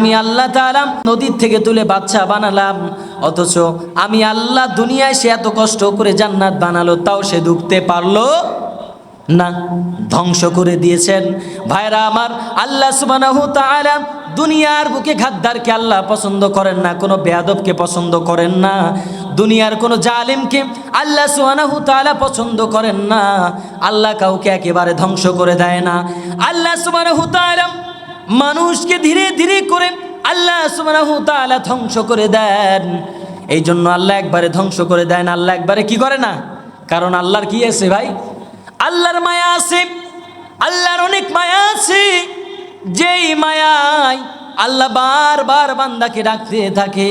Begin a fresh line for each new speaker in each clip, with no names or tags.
আমি আল্লাহ তাআলা নদীর থেকে তুলে বাচ্চা বানালাম, অথচ আমি আল্লাহ দুনিয়ায় সে এত কষ্ট করে জান্নাত বানালো, তাও সে ঢুকতে পারলো না, ধ্বংস করে দিয়েছেন। ভাইরা আমার, আল্লাহ সুবহানাহু তাআলা দুনিয়ার বুকে গাদ্দারকে আল্লাহ পছন্দ করেন না, কোনো বেয়াদবকে পছন্দ করেন না, দুনিয়ার কোনো জালেমকে আল্লাহ সুবহানাহু তাআলা পছন্দ করেন না। আল্লাহ কাউকে একেবারে ধ্বংস করে দেয় না। আল্লাহ সুবহানাহু তাআলা মানুষকে ধীরে ধীরে করে আল্লাহ সুবহানাহু তাআলা ধ্বংস করে দেন। এই জন্য আল্লাহ একবারে ধ্বংস করে দেন, আল্লাহ একবারে কি করে না, কারণ আল্লাহর কি আছে ভাই, আল্লাহর মায়া আছে, আল্লাহর অনেক মায়া আছে, যেই মায়ায় আল্লাহ বারবার বান্দাকে ডাকতে থাকে।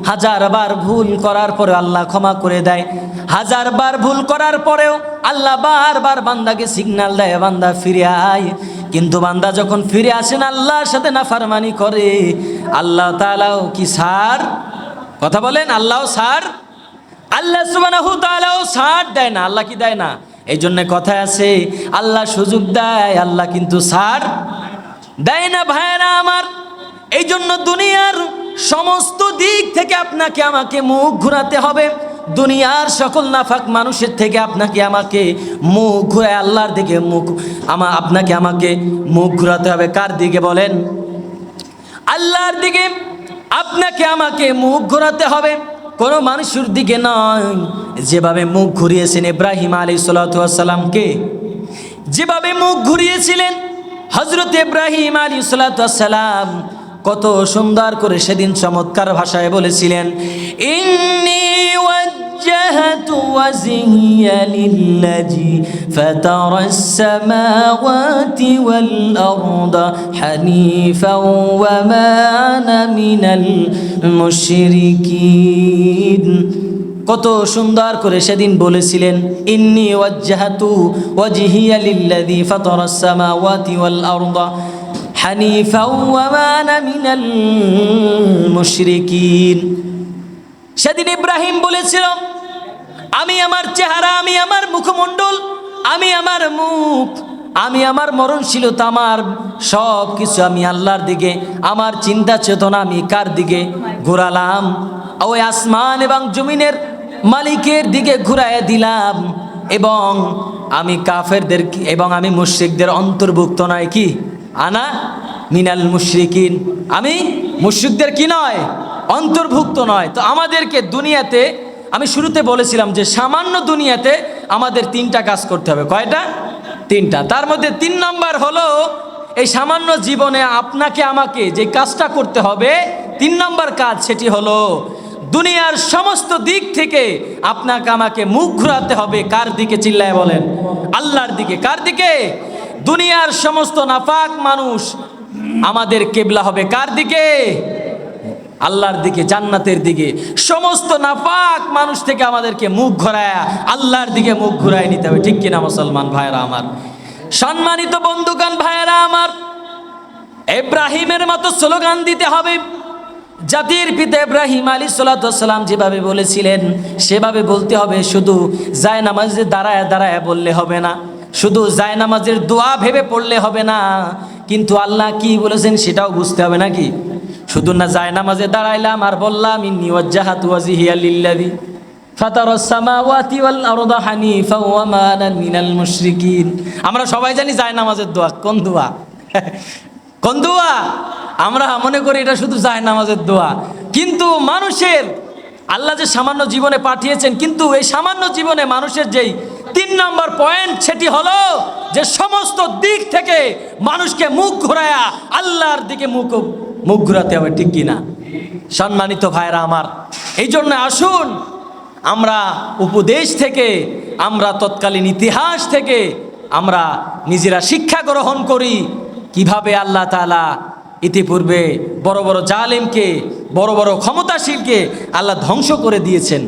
হাজারবার ভুল করার পরে আল্লাহ ক্ষমা করে দেয়, হাজারবার ভুল করার পরেও আল্লাহ বারবার বান্দাকে সিগন্যাল দেয়, বান্দা ফিরে আয়। কিন্তু বান্দা যখন ফিরে আসেন আল্লাহর সাথে নাফরমানি করে, আল্লাহ তাআলাও কি ছাড়, কথা বলেন, আল্লাহও ছাড়, আল্লাহ সুবহানাহু তাআলাও ছাড় দেয় না। আল্লাহ কি দেয় না? এই জন্য কথায় আছে, আল্লাহ সুযোগ দেয়, আল্লাহ কিন্তু ছাড় দেয় না। ভাইরা আমার, এই জন্য দুনিয়ার সমস্ত দিক থেকে আপনাকে আমাকে মুখ ঘুরাতে হবে। দুনিয়ার সকল নাফাক মানুষের থেকে আপনাকে আমাকে মুখ ঘুরায় আল্লাহর দিকে আপনাকে আমাকে মুখ ঘুরাতে হবে। কার দিকে বলেন? আল্লাহর দিকে আপনাকে আমাকে মুখ ঘোরাতে হবে, কোনো মানুষের দিকে নয়। যেভাবে মুখ ঘুরিয়েছেন ইব্রাহিম আলাইহিস সালাতু ওয়াস সালামকে, যেভাবে মুখ ঘুরিয়েছিলেন হযরত ইব্রাহিম আলাইহিস সালাতু ওয়াস সালাম, কত সুন্দর করে সেদিন চমৎকার ভাষায় বলেছিলেন, ইন্নী ওয়াজ্জাহতু ওয়াজহিয়া লিল্লাযী ফাতারাস সামাওয়াতি ওয়াল আরদা হানিফাও ওয়া মা আনা মিনাল মুশরিকিন। কত সুন্দর করে সেদিন বলেছিলেন, ইন্নী ওয়াজ্জাহতু ওয়াজহিয়া লিল্লাযী ফাতারাস সামাওয়াতি ওয়াল আরদা হানিফাও ওয়া মা আনা মিনাল মুশরিকিন। সেদিন ইব্রাহিম বলেছিল, আমি আমার চেহারা, আমি আমার মুখমণ্ডল, আমি আমার মুখ, আমি আমার মরণশীলতা, আমার সব কিছু আমি আল্লাহর দিকে, আমার চিন্তা চেতনা আমি কার দিকে ঘুরালাম? ওই আসমান এবং জমিনের মালিকের দিকে ঘুরাইয়া দিলাম। এবং আমি কাফেরদের এবং আমি মুশরিকদের অন্তর্ভুক্ত নয়, কি আনা মিনাল মুশরিকিন, আমি মুশরিকদের কি নয়, অন্তর্ভুক্ত নয়। তো আমাদেরকে দুনিয়াতে, আমি শুরুতে বলেছিলাম যে সামান্য দুনিয়াতে আমাদের তিনটা কাজ করতে হবে। কয়টা? তিনটা। তার মধ্যে 3 নম্বর হলো, এই সামান্য জীবনে আপনাকে আমাকে যে কাজটা করতে হবে, 3 নম্বর কাজ, সেটি হলো দুনিয়ার সমস্ত দিক থেকে আপনাকে আমাকে মুখ ঘুরাতে হবে। কার দিকে? চিল্লায় বলেন, আল্লাহর দিকে। কার দিকে? দুনিয়ার সমস্ত নাফাক মানুষ আমাদের কিবলা হবে কার দিকে? আল্লাহর দিকে, জান্নাতের দিকে। সমস্ত নাফাক মানুষ থেকে আমাদেরকে মুখ ঘোরায় আল্লাহর দিকে মুখ ঘুরায় নিতে হবে। ঠিক কিনা মুসলমান ভাইরা আমার? সম্মানিত বন্ধুগণ, ভাইরা আমার, ইব্রাহিমের মতো স্লোগান দিতে হবে। জাতির পিতা ইব্রাহিম আলাইহিস সালাতু ওয়াস সালাম যেভাবে বলেছিলেন সেভাবে বলতে হবে। শুধু জায়নামাজে দাঁড়ায় দাঁড়ায় বললে হবে না, শুধু জায়নামাজের দোয়া ভেবে পড়লে হবে না, কিন্তু আল্লাহ কি বলেছেন সেটাও বুঝতে হবে নাকি? শুধু না জায়নামাজে দাঁড়াইলাম আর বললাম ইন্নী ওয়াজ্জাহতু ওয়াজহিয়া লিল্লাযী ফাতারাস সামাওয়াতি ওয়াল আরদা হানিফা ওয়া মা আনা মিনাল মুশরিকিন। আমরা সবাই জানি জায়নামাজের দোয়া কোন দোয়া, কোন দোয়া? আমরা মনে করি এটা শুধু জায়নামাজের দোয়া, কিন্তু মানুষের আল্লাহ যে সামান্য জীবনে পাঠিয়েছেন, কিন্তু এই সামান্য জীবনে মানুষের যেই 3 নম্বর পয়েন্ট, সেটি হলো যে সমস্ত দিক থেকে মানুষকে মুখ ঘোরায়া আল্লাহর দিকে মুখ ঘুরাতে হবে। ঠিক কিনা সম্মানিত ভাইরা আমার? এই জন্য আসুন আমরা উপদেশ থেকে, আমরা তৎকালীন ইতিহাস থেকে আমরা নিজেরা শিক্ষা গ্রহণ করি, কিভাবে আল্লাহ তাআলা ইতিপূর্বে বড় বড় জালেমকে, বড় বড় ক্ষমতাশীলকে আল্লাহ ধ্বংস করে দিয়েছেন।